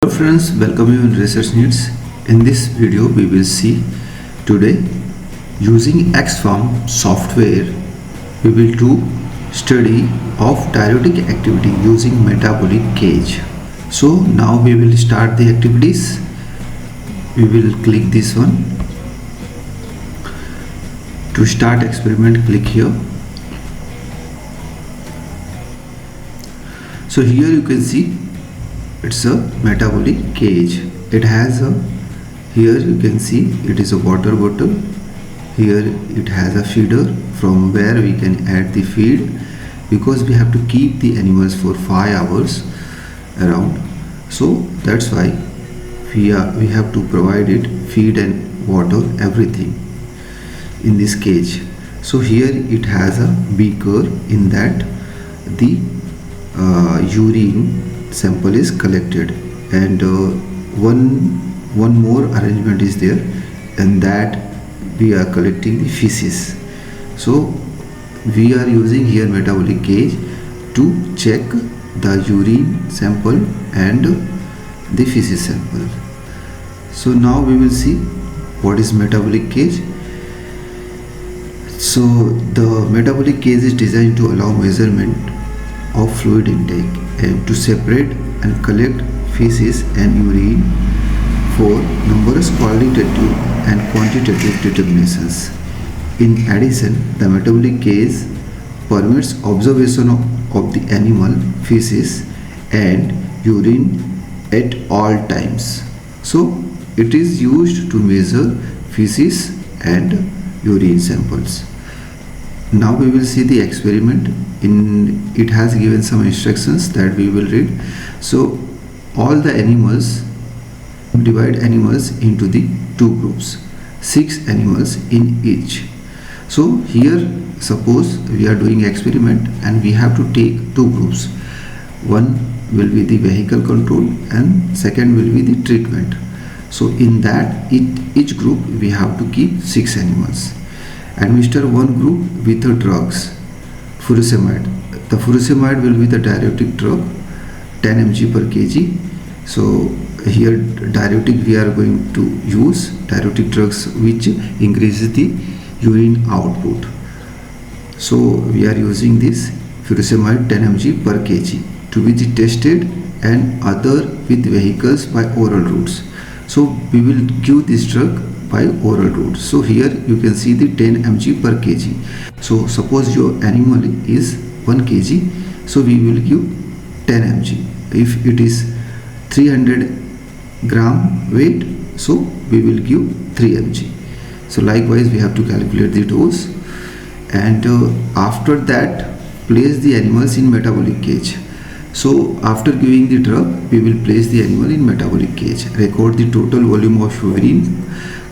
Hello friends, welcome you in Research Needs. In this video we will see today using Ex-Pharm software we will do study of diuretic activity using metabolic gauge. So now we will start the activities. We will click this one. To start experiment, click here. So here you can see it's a metabolic gauge. It has a, here you can see it is a water bottle. Here it has a feeder from where we can add the feed, because we have to keep the animals for 5 hours around. So that's why we have to provide it feed and water, everything in this cage. So here it has a beaker, in that the urine sample is collected, and one more arrangement is there, and that we are collecting the feces. So we are using here metabolic gauge to check the urine sample and the feces sample. So now we will see what is metabolic gauge. So the metabolic gauge is designed to allow measurement of fluid intake and to separate and collect feces and urine for numerous qualitative and quantitative determinations. In addition, the metabolic gauge permits observation of the animal feces and urine at all times. So it is used to measure feces and urine samples. Now we will see the experiment. It has given some instructions that we will read. So all the animals, divide animals into the 2 groups, 6 animals in each. So here suppose we are doing experiment and we have to take 2 groups. One will be the vehicle control and second will be the treatment. So in that each group we have to keep 6 animals. Administer one group with the drugs, Furosemide. The Furosemide will be the diuretic drug, 10 mg per kg. So here diuretic we are going to use diuretic drugs which increases the urine output. So we are using this Furosemide 10 mg per kg to be tested, and other with vehicles by oral routes. So we will give this drug by oral route. So here you can see the 10 mg per kg. So suppose your animal is 1 kg, so we will give 10 mg. If it is 300 gram weight, so we will give 3 mg. So likewise we have to calculate the dose, and after that place the animals in metabolic gauge. So after giving the drug, we will place the animal in metabolic gauge, record the total volume of urine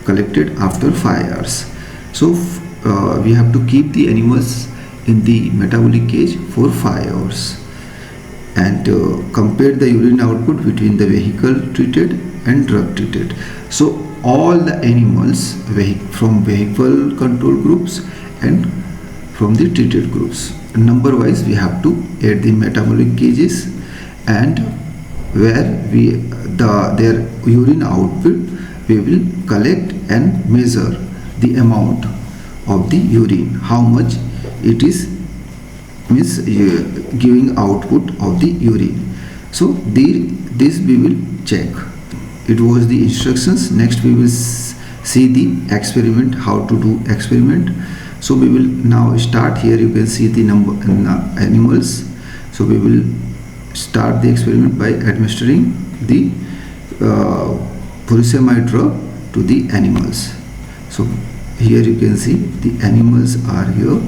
collected after 5 hours. So we have to keep the animals in the metabolic gauge for 5 hours, and compare the urine output between the vehicle treated and drug treated. So all the animals from vehicle control groups and from the treated groups, number wise we have to add the metabolic gauges, and where their urine output we will collect and measure the amount of the urine, how much it is, means giving output of the urine. So this we will check. It was the instructions. Next we will see the experiment, how to do experiment. So we will now start. Here you can see the number animals. So we will start the experiment by administering the Furosemide drug to the animals. So here you can see the animals are here,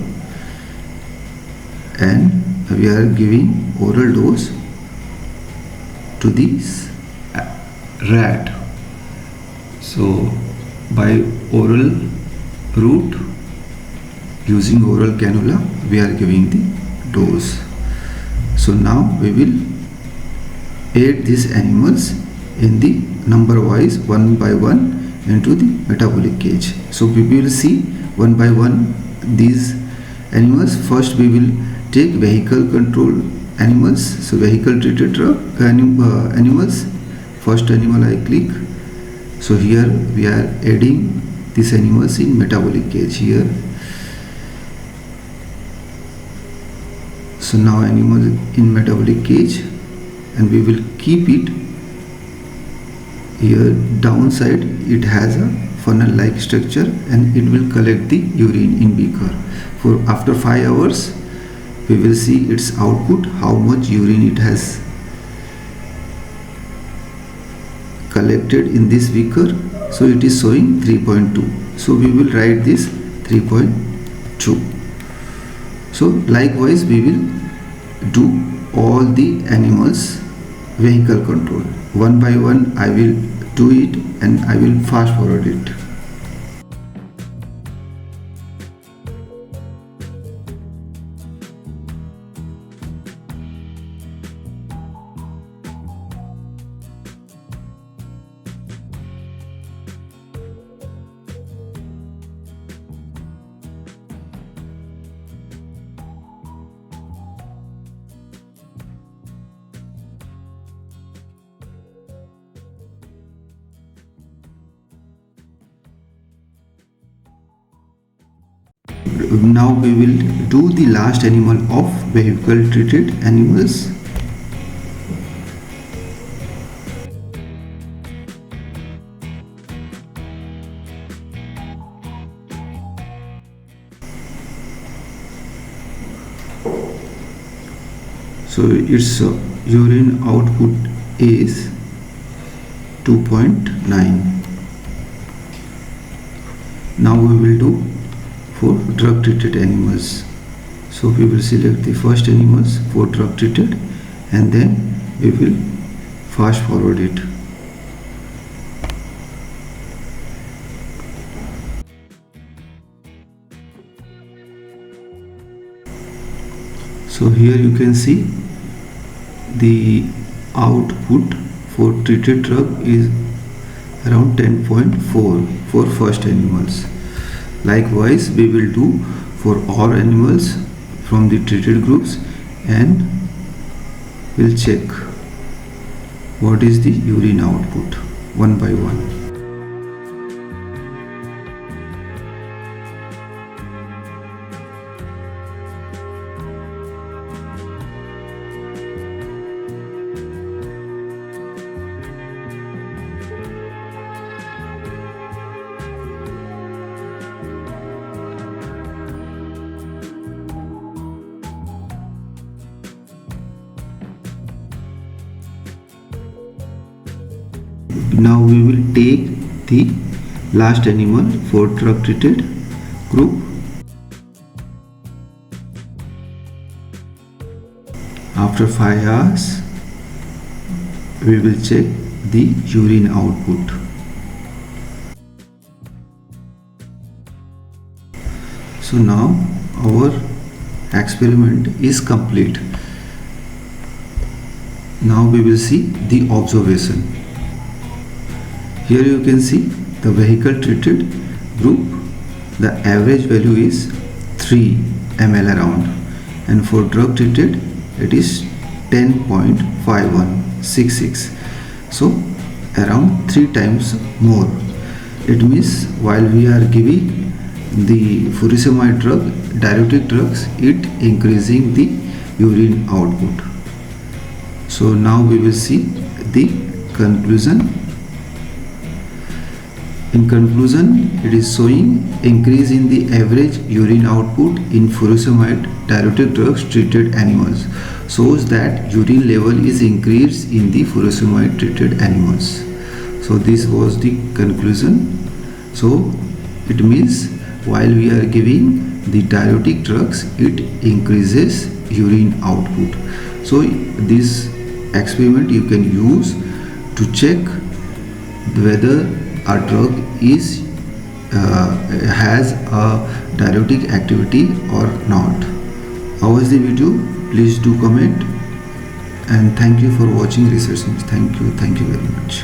and we are giving oral dose to this rat. So by oral route, using oral cannula, we are giving the dose. So now we will add these animals in the number wise, one by one, into the metabolic gauge. So we will see one by one these animals. First we will take vehicle control animals, so vehicle treated drug animals, first animal I click. So here we are adding these animals in metabolic cage here. So now animal in metabolic cage, and we will keep it here. Downside it has a funnel like structure, and it will collect the urine in beaker. For after 5 hours we will see its output, how much urine it has collected in this beaker. So it is showing 3.2. So we will write this 3.2. So likewise we will do all the animals vehicle control. One by one I will do it, and I will fast forward it. Now we will do the last animal of vehicle treated animals. So its urine output is 2.9. Now we will do for drug treated animals. So we will select the first animals for drug treated, and then we will fast forward it. So here you can see the output for treated drug is around 10.4 for first animals. Likewise we will do for all animals from the treated groups, and we'll check what is the urine output one by one. Now we will take the last animal for drug treated group. After 5 hours we will check the urine output. So now our experiment is complete. Now we will see the observation. Here you can see the vehicle treated group, the average value is 3 ml around, and for drug treated it is 10.5166, so around 3 times more. It means while we are giving the furosemide drug, diuretic drugs, it increasing the urine output. So now we will see the conclusion. In conclusion, it is showing increase in the average urine output in furosemide diuretic drugs treated animals, shows that urine level is increased in the furosemide treated animals. So this was the conclusion. So it means while we are giving the diuretic drugs, it increases urine output. So this experiment you can use to check whether a drug has a diuretic activity or not. How was the video? Please do comment, and thank you for watching Research News. Thank you very much.